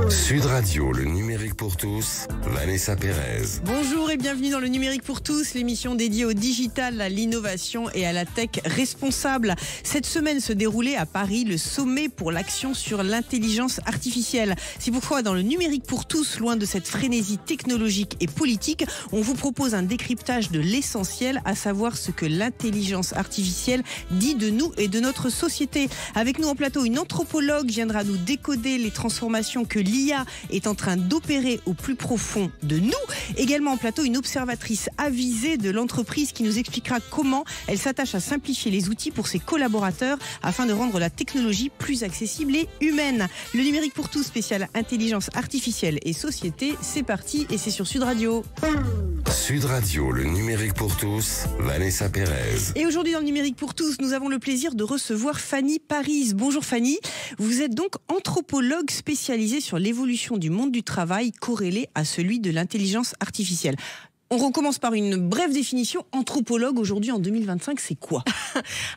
Sud Radio, le numérique pour tous, Vanessa Pérez. Bonjour et bienvenue dans le numérique pour tous, l'émission dédiée au digital, à l'innovation et à la tech responsable. Cette semaine se déroulait à Paris le sommet pour l'action sur l'intelligence artificielle. C'est pourquoi dans le numérique pour tous, loin de cette frénésie technologique et politique, on vous propose un décryptage de l'essentiel, à savoir ce que l'intelligence artificielle dit de nous et de notre société. Avec nous en plateau, une anthropologue viendra nous décoder les transformations que l'IA est en train d'opérer au plus profond de nous. Également en plateau, une observatrice avisée de l'entreprise qui nous expliquera comment elle s'attache à simplifier les outils pour ses collaborateurs afin de rendre la technologie plus accessible et humaine. Le numérique pour tous spécial intelligence artificielle et société, c'est parti et c'est sur Sud Radio. Sud Radio, le numérique pour tous, Vanessa Pérez. Et aujourd'hui dans le numérique pour tous, nous avons le plaisir de recevoir Fanny Paris. Bonjour Fanny, vous êtes donc anthropologue spécialisée sur l'évolution du monde du travail corrélé à celui de l'intelligence artificielle. On recommence par une brève définition. Anthropologue, aujourd'hui en 2025, c'est quoi ?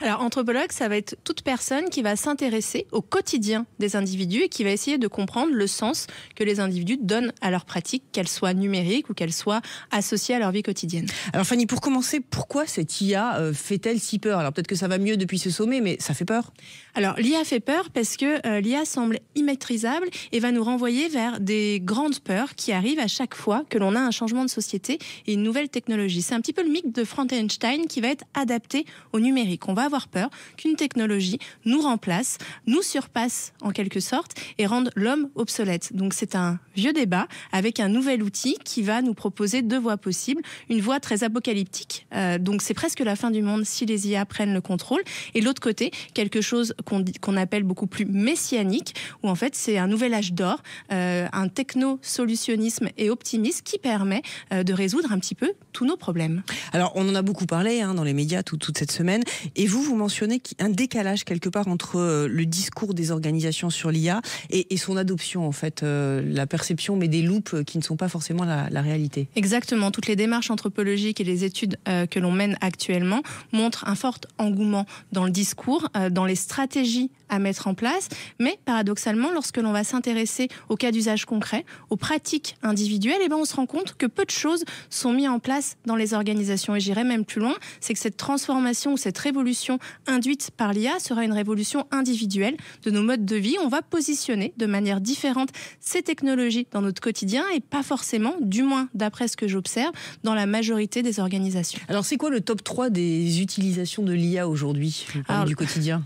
Alors, anthropologue, ça va être toute personne qui va s'intéresser au quotidien des individus et qui va essayer de comprendre le sens que les individus donnent à leurs pratiques, qu'elles soient numériques ou qu'elles soient associées à leur vie quotidienne. Alors Fanny, pour commencer, pourquoi cette IA fait-elle si peur ? Alors peut-être que ça va mieux depuis ce sommet, mais ça fait peur ? Alors, l'IA fait peur parce que l'IA semble immaîtrisable et va nous renvoyer vers des grandes peurs qui arrivent à chaque fois que l'on a un changement de société et une nouvelle technologie. C'est un petit peu le mythe de Frankenstein qui va être adapté au numérique. On va avoir peur qu'une technologie nous remplace, nous surpasse en quelque sorte et rende l'homme obsolète. Donc c'est un vieux débat avec un nouvel outil qui va nous proposer deux voies possibles. Une voie très apocalyptique, donc c'est presque la fin du monde si les IA prennent le contrôle. Et de l'autre côté, quelque chose qu'on appelle beaucoup plus messianique, où en fait c'est un nouvel âge d'or, un techno-solutionnisme et optimisme qui permet de résoudre un petit peu tous nos problèmes. Alors on en a beaucoup parlé dans les médias toute cette semaine, et vous mentionnez un décalage quelque part entre le discours des organisations sur l'IA et son adoption en fait, la perception mais des loupes qui ne sont pas forcément la réalité. Exactement, toutes les démarches anthropologiques et les études que l'on mène actuellement montrent un fort engouement dans le discours, dans les stratégies à mettre en place, mais paradoxalement, lorsque l'on va s'intéresser aux cas d'usage concrets, aux pratiques individuelles, on se rend compte que peu de choses sont mises en place dans les organisations. Et j'irai même plus loin, c'est que cette transformation ou cette révolution induite par l'IA sera une révolution individuelle de nos modes de vie. On va positionner de manière différente ces technologies dans notre quotidien et pas forcément, du moins d'après ce que j'observe, dans la majorité des organisations. Alors c'est quoi le top 3 des utilisations de l'IA aujourd'hui, du quotidien ?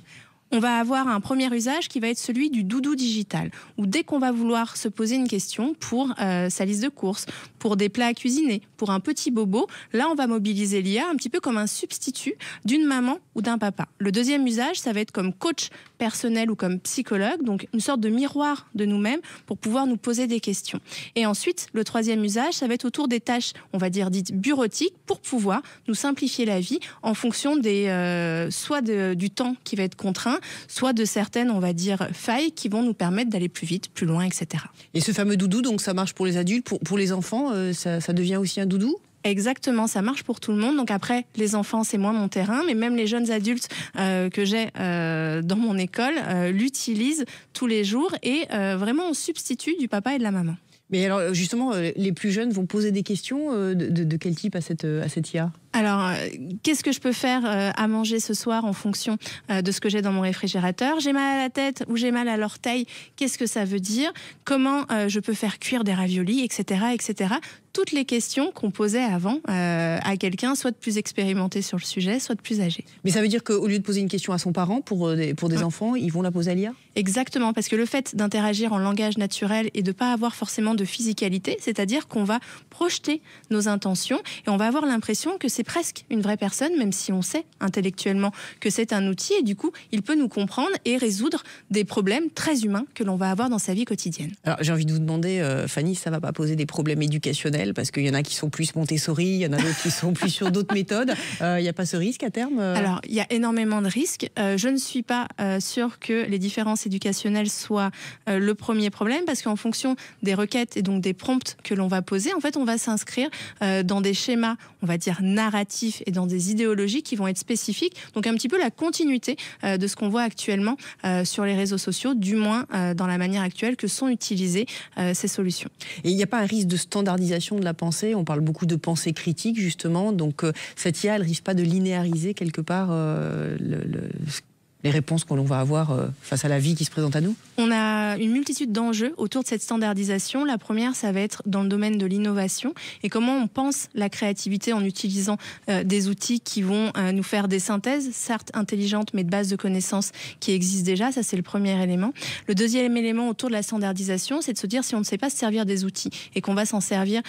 On va avoir un premier usage qui va être celui du doudou digital, où dès qu'on va vouloir se poser une question pour sa liste de courses, pour des plats à cuisiner, pour un petit bobo, là on va mobiliser l'IA un petit peu comme un substitut d'une maman ou d'un papa. Le deuxième usage, ça va être comme coach personnel ou comme psychologue, donc une sorte de miroir de nous-mêmes pour pouvoir nous poser des questions. Et ensuite, le troisième usage, ça va être autour des tâches, on va dire dites bureautiques, pour pouvoir nous simplifier la vie en fonction soit du temps qui va être contraint, soit de certaines, on va dire, failles qui vont nous permettre d'aller plus vite, plus loin, etc. Et ce fameux doudou, donc ça marche pour les adultes, pour les enfants, ça devient aussi un doudou ? Exactement, ça marche pour tout le monde. Donc après, les enfants, c'est moins mon terrain, mais même les jeunes adultes que j'ai dans mon école l'utilisent tous les jours et vraiment on substitue du papa et de la maman. Mais alors justement, les plus jeunes vont poser des questions de quel type à cette IA ? Alors, qu'est-ce que je peux faire à manger ce soir en fonction de ce que j'ai dans mon réfrigérateur ? J'ai mal à la tête ou j'ai mal à l'orteil, qu'est-ce que ça veut dire ? Comment je peux faire cuire des raviolis, etc., etc. Toutes les questions qu'on posait avant à quelqu'un, soit de plus expérimenté sur le sujet, soit de plus âgé. Mais ça veut dire qu'au lieu de poser une question à son parent pour des enfants, ils vont la poser à l'IA ? Exactement, parce que le fait d'interagir en langage naturel et de ne pas avoir forcément de physicalité, c'est-à-dire qu'on va projeter nos intentions et on va avoir l'impression que c'est presque une vraie personne, même si on sait intellectuellement que c'est un outil et du coup, il peut nous comprendre et résoudre des problèmes très humains que l'on va avoir dans sa vie quotidienne. Alors, j'ai envie de vous demander, Fanny, ça ne va pas poser des problèmes éducationnels parce qu'il y en a qui sont plus Montessori, il y en a d'autres qui sont plus sur d'autres méthodes. Il n'y a pas ce risque à terme Alors, il y a énormément de risques. Je ne suis pas sûre que les différences éducationnelles soient le premier problème parce qu'en fonction des requêtes et donc des prompts que l'on va poser, en fait, on va s'inscrire dans des schémas, on va dire, narratifs narratifs et dans des idéologies qui vont être spécifiques. Donc un petit peu la continuité de ce qu'on voit actuellement sur les réseaux sociaux, du moins dans la manière actuelle que sont utilisées ces solutions. Et il n'y a pas un risque de standardisation de la pensée? On parle beaucoup de pensée critique, justement. Donc cette IA, elle ne risque pas de linéariser quelque part les réponses que l'on va avoir face à la vie qui se présente à nous? On a une multitude d'enjeux autour de cette standardisation. La première, ça va être dans le domaine de l'innovation et comment on pense la créativité en utilisant des outils qui vont nous faire des synthèses, certes intelligentes, mais de base de connaissances qui existent déjà. Ça, c'est le premier élément. Le deuxième élément autour de la standardisation, c'est de se dire si on ne sait pas se servir des outils et qu'on va s'en servir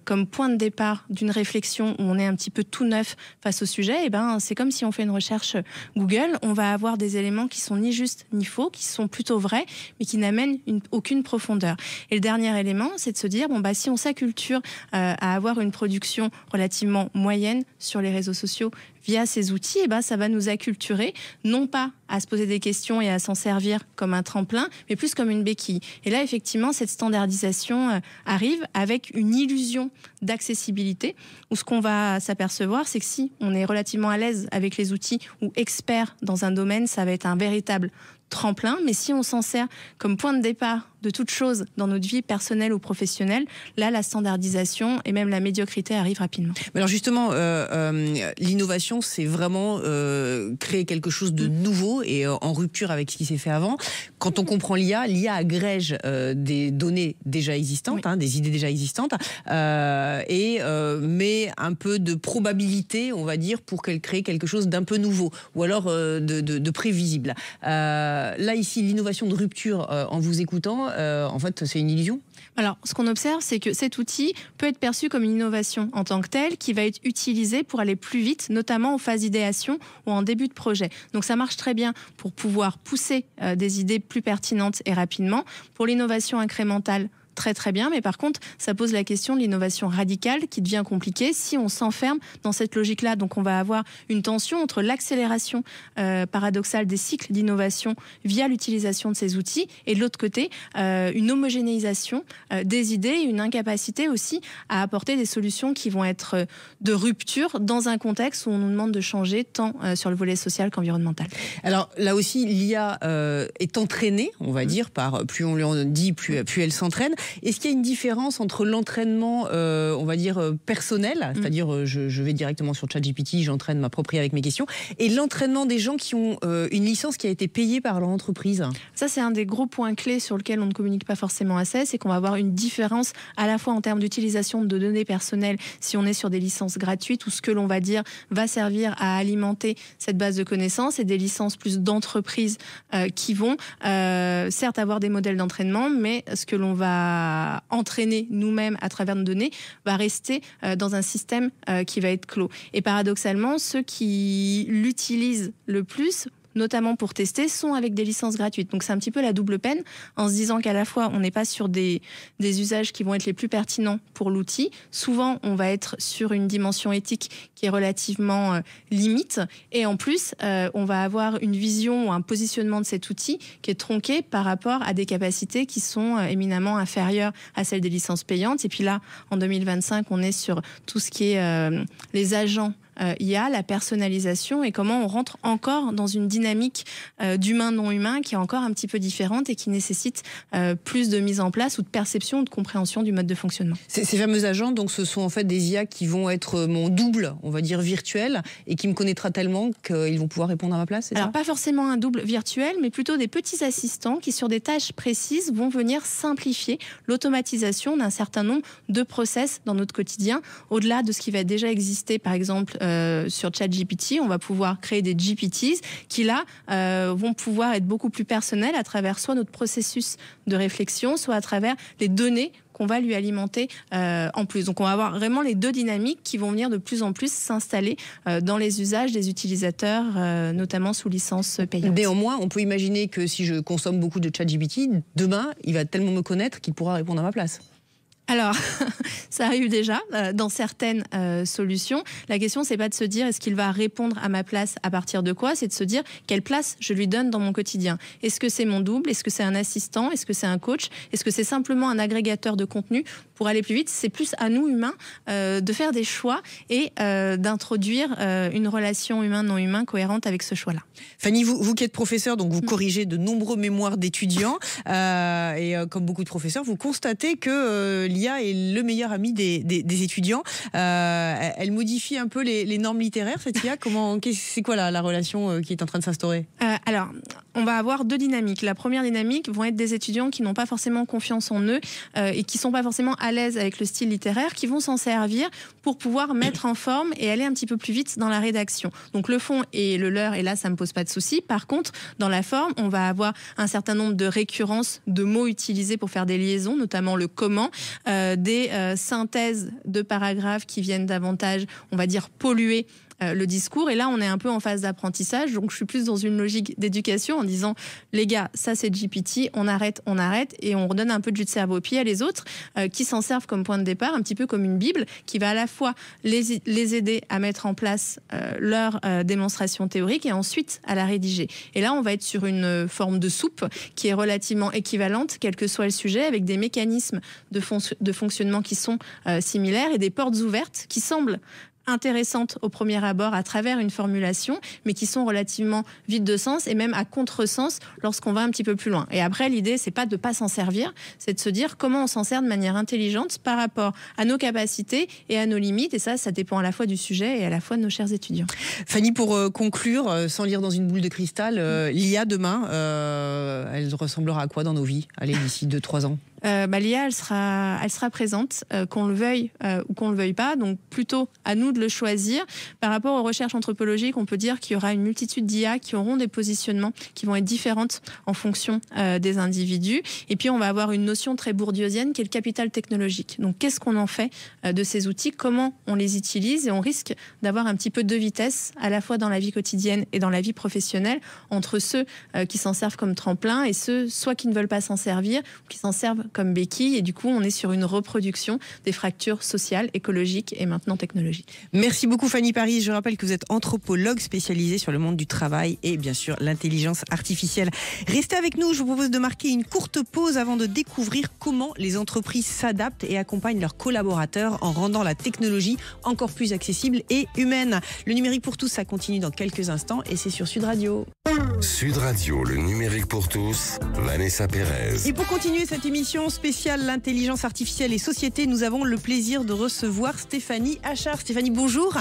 comme point de départ d'une réflexion où on est un petit peu tout neuf face au sujet, et ben, c'est comme si on fait une recherche Google, on va avoir des éléments qui sont ni justes ni faux, qui sont plutôt vrais, mais qui n'amènent aucune profondeur. Et le dernier élément, c'est de se dire, si on s'acculture à avoir une production relativement moyenne sur les réseaux sociaux via ces outils, ça va nous acculturer, non pas à se poser des questions et à s'en servir comme un tremplin, mais plus comme une béquille. Et là, effectivement, cette standardisation arrive avec une illusion d'accessibilité, où ce qu'on va s'apercevoir, c'est que si on est relativement à l'aise avec les outils ou expert dans un domaine, ça va être un véritable tremplin, mais si on s'en sert comme point de départ de toute chose dans notre vie personnelle ou professionnelle, là, la standardisation et même la médiocrité arrivent rapidement. Mais alors justement, l'innovation, c'est vraiment créer quelque chose de nouveau et en rupture avec ce qui s'est fait avant. Quand on comprend l'IA, l'IA agrège des données déjà existantes, oui, des idées déjà existantes, et met un peu de probabilité, on va dire, pour qu'elle crée quelque chose d'un peu nouveau, ou alors de prévisible. Là, ici, l'innovation de rupture, en vous écoutant, en fait, c'est une illusion? Alors, ce qu'on observe, c'est que cet outil peut être perçu comme une innovation en tant que telle, qui va être utilisée pour aller plus vite, notamment en phase d'idéation ou en début de projet. Donc, ça marche très bien pour pouvoir pousser des idées plus pertinentes et rapidement. Pour l'innovation incrémentale, très très bien, mais par contre, ça pose la question de l'innovation radicale qui devient compliquée si on s'enferme dans cette logique-là. Donc on va avoir une tension entre l'accélération paradoxale des cycles d'innovation via l'utilisation de ces outils et de l'autre côté, une homogénéisation des idées et une incapacité aussi à apporter des solutions qui vont être de rupture dans un contexte où on nous demande de changer tant sur le volet social qu'environnemental. Alors là aussi, l'IA est entraînée, on va dire, par plus on lui en dit, plus elle s'entraîne. Est-ce qu'il y a une différence entre l'entraînement, on va dire, personnel, c'est-à-dire je vais directement sur ChatGPT, j'entraîne ma propre IA avec mes questions, et l'entraînement des gens qui ont une licence qui a été payée par leur entreprise? Ça, c'est un des gros points clés sur lequel on ne communique pas forcément assez, c'est qu'on va avoir une différence à la fois en termes d'utilisation de données personnelles si on est sur des licences gratuites où ce que l'on va dire va servir à alimenter cette base de connaissances, et des licences plus d'entreprises qui vont certes avoir des modèles d'entraînement, mais ce que l'on va entraîner nous-mêmes à travers nos données va rester dans un système qui va être clos. Et paradoxalement, ceux qui l'utilisent le plus, notamment pour tester, sont avec des licences gratuites. Donc c'est un petit peu la double peine, en se disant qu'à la fois on n'est pas sur des usages qui vont être les plus pertinents pour l'outil. Souvent on va être sur une dimension éthique qui est relativement limite, et en plus on va avoir une vision ou un positionnement de cet outil qui est tronqué par rapport à des capacités qui sont éminemment inférieures à celles des licences payantes. Et puis là, en 2025, on est sur tout ce qui est les agents IA, la personnalisation, et comment on rentre encore dans une dynamique d'humain non humain qui est encore un petit peu différente et qui nécessite plus de mise en place ou de perception ou de compréhension du mode de fonctionnement. Ces fameux agents, donc, ce sont en fait des IA qui vont être mon double, on va dire virtuel, et qui me connaîtra tellement qu'ils vont pouvoir répondre à ma place, c'est ça? Alors pas forcément un double virtuel, mais plutôt des petits assistants qui, sur des tâches précises, vont venir simplifier l'automatisation d'un certain nombre de process dans notre quotidien. Au-delà de ce qui va déjà exister, par exemple, sur ChatGPT, on va pouvoir créer des GPTs qui là vont pouvoir être beaucoup plus personnels à travers soit notre processus de réflexion, soit à travers les données qu'on va lui alimenter en plus. Donc on va avoir vraiment les deux dynamiques qui vont venir de plus en plus s'installer dans les usages des utilisateurs, notamment sous licence payante. Néanmoins, on peut imaginer que si je consomme beaucoup de ChatGPT, demain, il va tellement me connaître qu'il pourra répondre à ma place. Alors, ça arrive déjà dans certaines solutions. La question, c'est pas de se dire est-ce qu'il va répondre à ma place à partir de quoi, c'est de se dire quelle place je lui donne dans mon quotidien. Est-ce que c'est mon double? Est-ce que c'est un assistant? Est-ce que c'est un coach? Est-ce que c'est simplement un agrégateur de contenu? Pour aller plus vite, c'est plus à nous, humains, de faire des choix et d'introduire une relation humain-non humain cohérente avec ce choix-là. Fanny, vous qui êtes professeur, donc vous corrigez de nombreux mémoires d'étudiants et comme beaucoup de professeurs, vous constatez que l'IA est le meilleur ami des étudiants. Elle modifie un peu les normes littéraires, cette IA. C'est quoi la relation qui est en train de s'instaurer? Alors, on va avoir deux dynamiques. La première dynamique vont être des étudiants qui n'ont pas forcément confiance en eux et qui sont pas forcément à l'aise avec le style littéraire, qui vont s'en servir pour pouvoir mettre en forme et aller un petit peu plus vite dans la rédaction. Donc le fond est le leur et là, ça me pose pas de souci. Par contre, dans la forme, on va avoir un certain nombre de récurrences de mots utilisés pour faire des liaisons, notamment le comment, des synthèses de paragraphes qui viennent davantage, on va dire, polluer le discours. Et là, on est un peu en phase d'apprentissage. Donc, je suis plus dans une logique d'éducation en disant, les gars, ça c'est GPT, on arrête, et on redonne un peu de jus de cerveau au pied à les autres qui s'en servent comme point de départ, un petit peu comme une Bible qui va à la fois les aider à mettre en place leur démonstration théorique et ensuite à la rédiger. Et là, on va être sur une forme de soupe qui est relativement équivalente, quel que soit le sujet, avec des mécanismes de fonctionnement qui sont similaires et des portes ouvertes qui semblent intéressantes au premier abord à travers une formulation, mais qui sont relativement vides de sens et même à contresens lorsqu'on va un petit peu plus loin. Et après, l'idée, c'est pas de pas s'en servir, c'est de se dire comment on s'en sert de manière intelligente par rapport à nos capacités et à nos limites. Et ça dépend à la fois du sujet et à la fois de nos chers étudiants. Fanny, pour conclure, sans lire dans une boule de cristal, l'IA demain, elle ressemblera à quoi dans nos vies? Allez, d'ici 2-3 ans. L'IA, elle sera présente, qu'on le veuille ou qu'on le veuille pas. Donc plutôt à nous de le choisir. Par rapport aux recherches anthropologiques, on peut dire qu'il y aura une multitude d'IA qui auront des positionnements qui vont être différentes en fonction des individus. Et puis on va avoir une notion très bourdieusienne qui est le capital technologique. Donc qu'est-ce qu'on en fait de ces outils? Comment on les utilise? Et on risque d'avoir un petit peu de vitesse à la fois dans la vie quotidienne et dans la vie professionnelle entre ceux qui s'en servent comme tremplin et ceux soit qui ne veulent pas s'en servir ou qui s'en servent comme béquille, et du coup on est sur une reproduction des fractures sociales, écologiques et maintenant technologiques. Merci beaucoup Fanny Paris. Je rappelle que vous êtes anthropologue spécialisée sur le monde du travail et bien sûr l'intelligence artificielle. Restez avec nous, je vous propose de marquer une courte pause avant de découvrir comment les entreprises s'adaptent et accompagnent leurs collaborateurs en rendant la technologie encore plus accessible et humaine. Le numérique pour tous, ça continue dans quelques instants et c'est sur Sud Radio. Sud Radio, le numérique pour tous, Vanessa Pérez. Et pour continuer cette émission spéciale l'intelligence artificielle et société, nous avons le plaisir de recevoir Stéphanie Achard. Stéphanie, bonjour.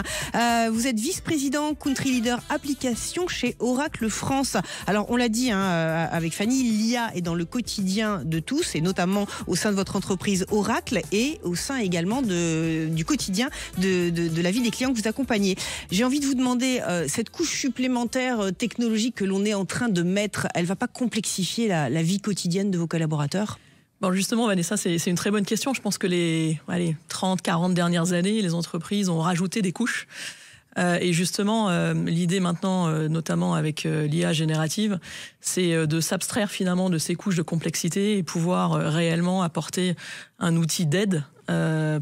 Vous êtes vice-président Country Leader Application chez Oracle France. Alors on l'a dit avec Fanny, l'IA est dans le quotidien de tous et notamment au sein de votre entreprise Oracle et au sein également du quotidien de la vie des clients que vous accompagnez. J'ai envie de vous demander, cette couche supplémentaire technologique que l'on est en train de mettre, elle ne va pas complexifier la vie quotidienne de vos collaborateurs ? Bon, justement, Vanessa, c'est une très bonne question. Je pense que les 30-40 dernières années, les entreprises ont rajouté des couches. Et justement, l'idée maintenant, notamment avec l'IA générative, c'est de s'abstraire finalement de ces couches de complexité et pouvoir réellement apporter un outil d'aide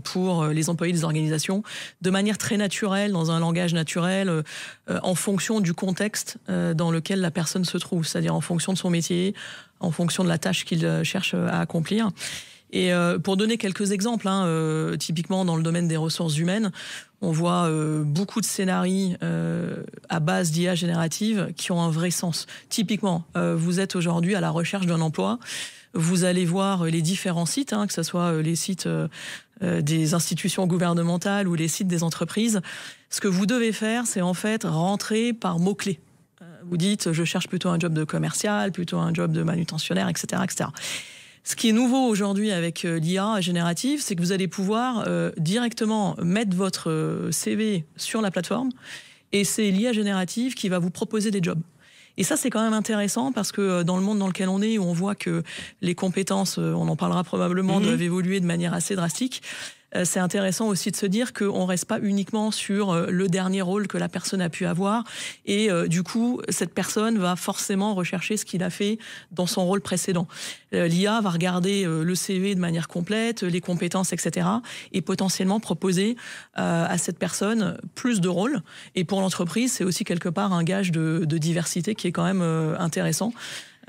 pour les employés des organisations de manière très naturelle, dans un langage naturel, en fonction du contexte dans lequel la personne se trouve, c'est-à-dire en fonction de son métier, en fonction de la tâche qu'il cherche à accomplir. Et pour donner quelques exemples, typiquement dans le domaine des ressources humaines, on voit beaucoup de scénarios à base d'IA générative qui ont un vrai sens. Typiquement, vous êtes aujourd'hui à la recherche d'un emploi, vous allez voir les différents sites, que ce soit les sites des institutions gouvernementales ou les sites des entreprises. Ce que vous devez faire, c'est en fait rentrer par mots-clés. Vous dites, je cherche plutôt un job de commercial, plutôt un job de manutentionnaire, etc., etc. Ce qui est nouveau aujourd'hui avec l'IA générative, c'est que vous allez pouvoir directement mettre votre CV sur la plateforme et c'est l'IA générative qui va vous proposer des jobs. Et ça, c'est quand même intéressant parce que dans le monde dans lequel on est, où on voit que les compétences, on en parlera probablement, doivent évoluer de manière assez drastique, c'est intéressant aussi de se dire qu'on ne reste pas uniquement sur le dernier rôle que la personne a pu avoir. Et du coup, cette personne va forcément rechercher ce qu'il a fait dans son rôle précédent. L'IA va regarder le CV de manière complète, les compétences, etc. et potentiellement proposer à cette personne plus de rôles. Et pour l'entreprise, c'est aussi quelque part un gage de diversité qui est quand même intéressant.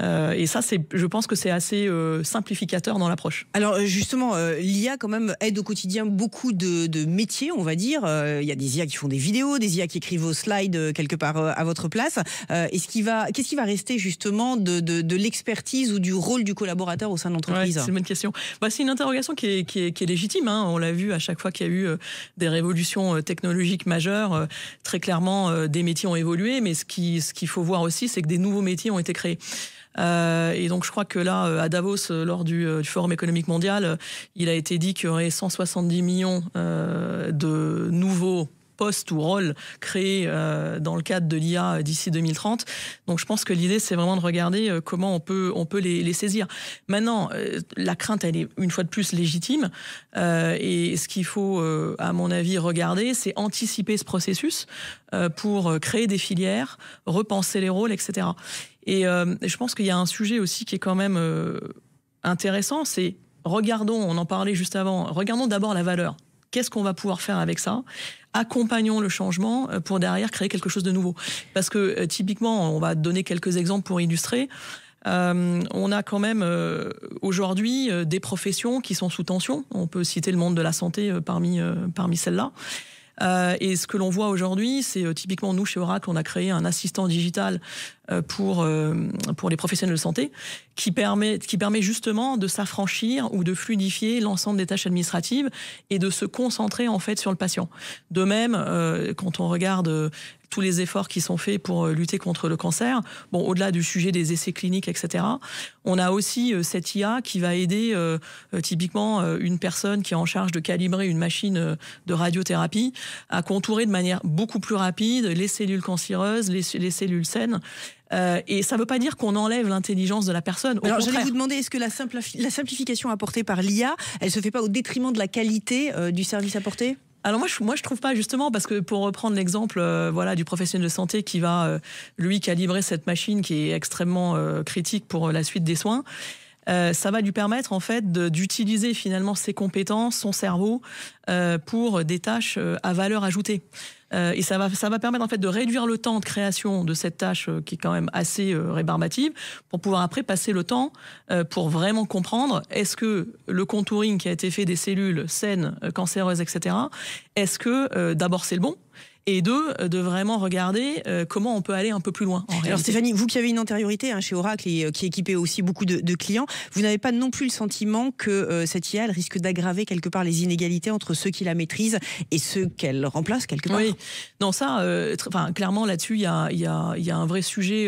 Et ça, je pense que c'est assez simplificateur dans l'approche. Alors justement, l'IA quand même aide au quotidien beaucoup de métiers, on va dire. Il y a des IA qui font des vidéos, des IA qui écrivent vos slides quelque part à votre place. Qu'est-ce qui va rester justement de l'expertise ou du rôle du collaborateur au sein de l'entreprise ? C'est une bonne question. C'est une interrogation qui est légitime. On l'a vu à chaque fois qu'il y a eu des révolutions technologiques majeures. Très clairement, des métiers ont évolué, mais ce qu'il faut voir aussi, c'est que des nouveaux métiers ont été créés. Et donc je crois que là, à Davos, lors du Forum économique mondial, il a été dit qu'il y aurait 170 millions de nouveaux postes ou rôles créés dans le cadre de l'IA d'ici 2030. Donc je pense que l'idée, c'est vraiment de regarder comment on peut les saisir. Maintenant, la crainte, elle est une fois de plus légitime. Et ce qu'il faut, à mon avis, regarder, c'est anticiper ce processus pour créer des filières, repenser les rôles, etc. Et je pense qu'il y a un sujet aussi qui est quand même intéressant, c'est regardons, on en parlait juste avant, regardons d'abord la valeur. Qu'est-ce qu'on va pouvoir faire avec ça ? Accompagnons le changement pour derrière créer quelque chose de nouveau. Parce que typiquement, on va donner quelques exemples pour illustrer. On a quand même aujourd'hui des professions qui sont sous tension. On peut citer le monde de la santé parmi celles-là. Et ce que l'on voit aujourd'hui, c'est typiquement nous chez Oracle, on a créé un assistant digital pour les professionnels de santé qui permet justement de s'affranchir ou de fluidifier l'ensemble des tâches administratives et de se concentrer en fait sur le patient. De même, quand on regarde tous les efforts qui sont faits pour lutter contre le cancer, au-delà du sujet des essais cliniques, etc., on a aussi cette IA qui va aider typiquement une personne qui est en charge de calibrer une machine de radiothérapie à contourer de manière beaucoup plus rapide les cellules cancéreuses, les cellules saines. Et ça ne veut pas dire qu'on enlève l'intelligence de la personne. Alors j'allais vous demander, est-ce que la simplification apportée par l'IA, elle ne se fait pas au détriment de la qualité du service apporté ? Alors moi je trouve pas, justement, parce que pour reprendre l'exemple du professionnel de santé qui va lui calibrer cette machine qui est extrêmement critique pour la suite des soins, ça va lui permettre en fait d'utiliser finalement ses compétences, son cerveau pour des tâches à valeur ajoutée. Et ça va permettre en fait de réduire le temps de création de cette tâche qui est quand même assez rébarbative pour pouvoir après passer le temps pour vraiment comprendre est-ce que le contouring qui a été fait des cellules saines, cancéreuses, etc., est-ce que d'abord c'est le bon ? Et deux, de vraiment regarder comment on peut aller un peu plus loin. Alors Stéphanie, vous qui avez une antériorité chez Oracle et qui équipez aussi beaucoup de clients, vous n'avez pas non plus le sentiment que cette IA elle risque d'aggraver quelque part les inégalités entre ceux qui la maîtrisent et ceux qu'elle remplace quelque part ? Oui, non ça, clairement là-dessus, il y a un vrai sujet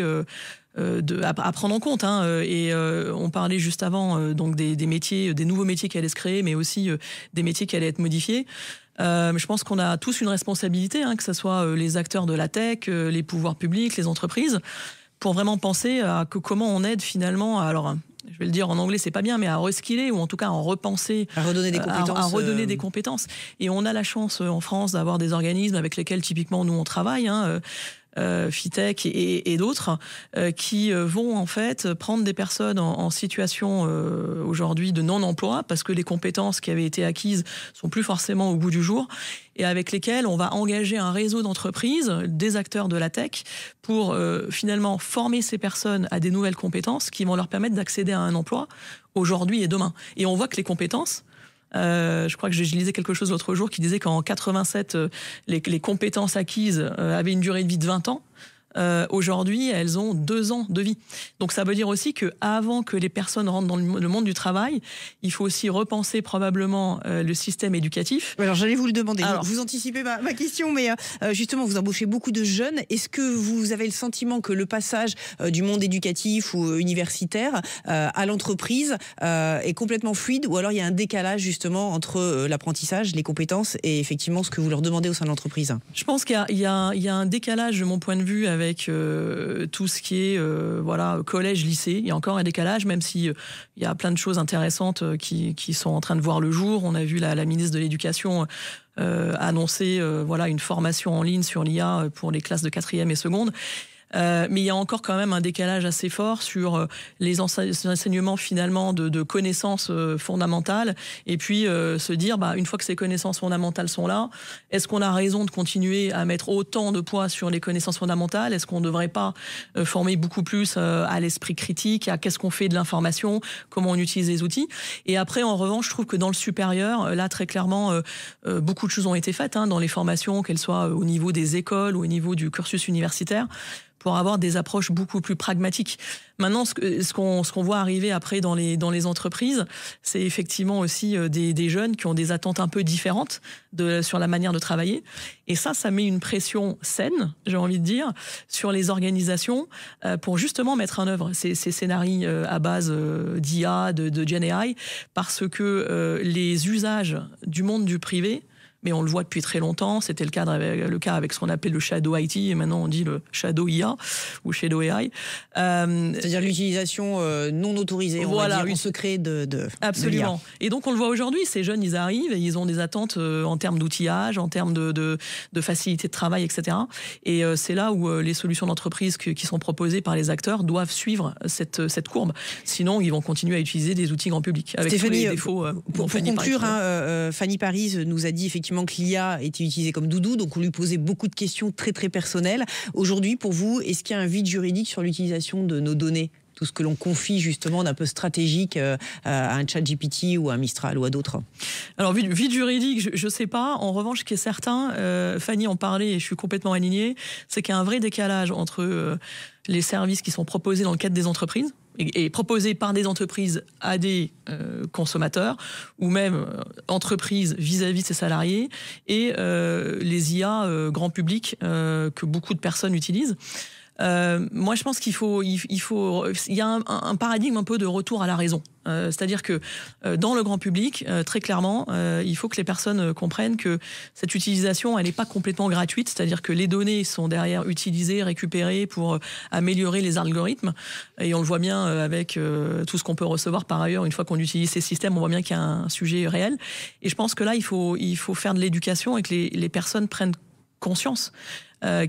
à prendre en compte. Et on parlait juste avant donc des métiers, des nouveaux métiers qui allaient se créer, mais aussi des métiers qui allaient être modifiés. Je pense qu'on a tous une responsabilité, que ce soit les acteurs de la tech, les pouvoirs publics, les entreprises, pour vraiment penser à comment on aide finalement, alors je vais le dire en anglais, c'est pas bien, mais à reskiller ou en tout cas à repenser, à redonner des compétences. À redonner des compétences. Et on a la chance en France d'avoir des organismes avec lesquels typiquement nous on travaille, Fitech et d'autres qui vont en fait prendre des personnes en situation aujourd'hui de non-emploi parce que les compétences qui avaient été acquises sont plus forcément au goût du jour et avec lesquelles on va engager un réseau d'entreprises, des acteurs de la tech pour finalement former ces personnes à des nouvelles compétences qui vont leur permettre d'accéder à un emploi aujourd'hui et demain. Et on voit que les compétences, je crois que je lisais quelque chose l'autre jour qui disait qu'en 87, les compétences acquises avaient une durée de vie de 20 ans. Aujourd'hui, elles ont 2 ans de vie. Donc ça veut dire aussi qu'avant que les personnes rentrent dans le monde du travail, il faut aussi repenser probablement le système éducatif. Alors j'allais vous le demander, vous anticipez ma question, mais justement vous embauchez beaucoup de jeunes. Est-ce que vous avez le sentiment que le passage du monde éducatif ou universitaire à l'entreprise est complètement fluide, ou alors il y a un décalage justement entre l'apprentissage, les compétences et effectivement ce que vous leur demandez au sein de l'entreprise ? Je pense qu'il y a un décalage de mon point de vue avec avec tout ce qui est collège, lycée. Il y a encore un décalage, même si il y a plein de choses intéressantes qui sont en train de voir le jour. On a vu la ministre de l'Éducation annoncer une formation en ligne sur l'IA pour les classes de 4e et seconde. Mais il y a encore quand même un décalage assez fort sur les enseignements finalement de connaissances fondamentales et puis se dire une fois que ces connaissances fondamentales sont là, est-ce qu'on a raison de continuer à mettre autant de poids sur les connaissances fondamentales? Est-ce qu'on ne devrait pas former beaucoup plus à l'esprit critique, à qu'est-ce qu'on fait de l'information, comment on utilise les outils? Et après, en revanche, je trouve que dans le supérieur, là très clairement, beaucoup de choses ont été faites dans les formations, qu'elles soient au niveau des écoles ou au niveau du cursus universitaire, pour avoir des approches beaucoup plus pragmatiques. Maintenant, ce qu'on voit arriver après dans les entreprises, c'est effectivement aussi des jeunes qui ont des attentes un peu différentes sur la manière de travailler. Et ça met une pression saine, j'ai envie de dire, sur les organisations pour justement mettre en œuvre ces scénarios à base d'IA, de GenAI, parce que les usages du monde du privé, mais on le voit depuis très longtemps. C'était le cas avec ce qu'on appelle le Shadow IT, et maintenant on dit le Shadow IA ou Shadow AI. C'est-à-dire l'utilisation non autorisée, en secret de Absolument. De l'IA. Et donc on le voit aujourd'hui, ces jeunes, ils arrivent et ils ont des attentes en termes d'outillage, en termes de facilité de travail, etc. Et c'est là où les solutions d'entreprise qui sont proposées par les acteurs doivent suivre cette courbe. Sinon, ils vont continuer à utiliser des outils grand public, avec Stéphanie, tous les défauts. Pour conclure, Fanny Paris nous a dit effectivement que l'IA était utilisée comme doudou, donc on lui posait beaucoup de questions très très personnelles. Aujourd'hui, pour vous, est-ce qu'il y a un vide juridique sur l'utilisation de nos données ? Tout ce que l'on confie justement d'un peu stratégique à un ChatGPT ou à un Mistral ou à d'autres. Alors, vide juridique, je ne sais pas. En revanche, ce qui est certain, Fanny en parlait et je suis complètement alignée, c'est qu'il y a un vrai décalage entre les services qui sont proposés dans le cadre des entreprises et proposés par des entreprises à des consommateurs ou même entreprises vis-à-vis de ses salariés et les IA grand public que beaucoup de personnes utilisent. Moi, je pense qu'il y a un paradigme un peu de retour à la raison. C'est-à-dire que dans le grand public, très clairement, il faut que les personnes comprennent que cette utilisation, elle n'est pas complètement gratuite. C'est-à-dire que les données sont derrière utilisées, récupérées pour améliorer les algorithmes. Et on le voit bien avec tout ce qu'on peut recevoir par ailleurs. Une fois qu'on utilise ces systèmes, on voit bien qu'il y a un sujet réel. Et je pense que là, il faut faire de l'éducation et que les personnes prennent conscience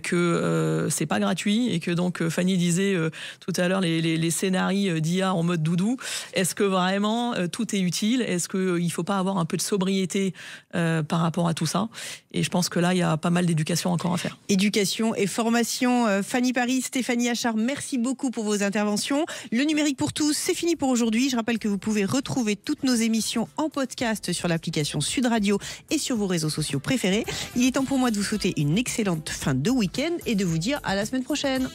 que c'est pas gratuit et que donc Fanny disait tout à l'heure les scénarios d'IA en mode doudou. Est-ce que vraiment tout est utile? Est-ce qu'il faut pas avoir un peu de sobriété par rapport à tout ça? Et je pense que là, il y a pas mal d'éducation encore à faire. Éducation et formation. Fanny Paris, Stéphanie Achard, merci beaucoup pour vos interventions. Le numérique pour tous, c'est fini pour aujourd'hui. Je rappelle que vous pouvez retrouver toutes nos émissions en podcast sur l'application Sud Radio et sur vos réseaux sociaux préférés. Il est temps pour moi de vous souhaiter une excellente fin de week-end et de vous dire à la semaine prochaine.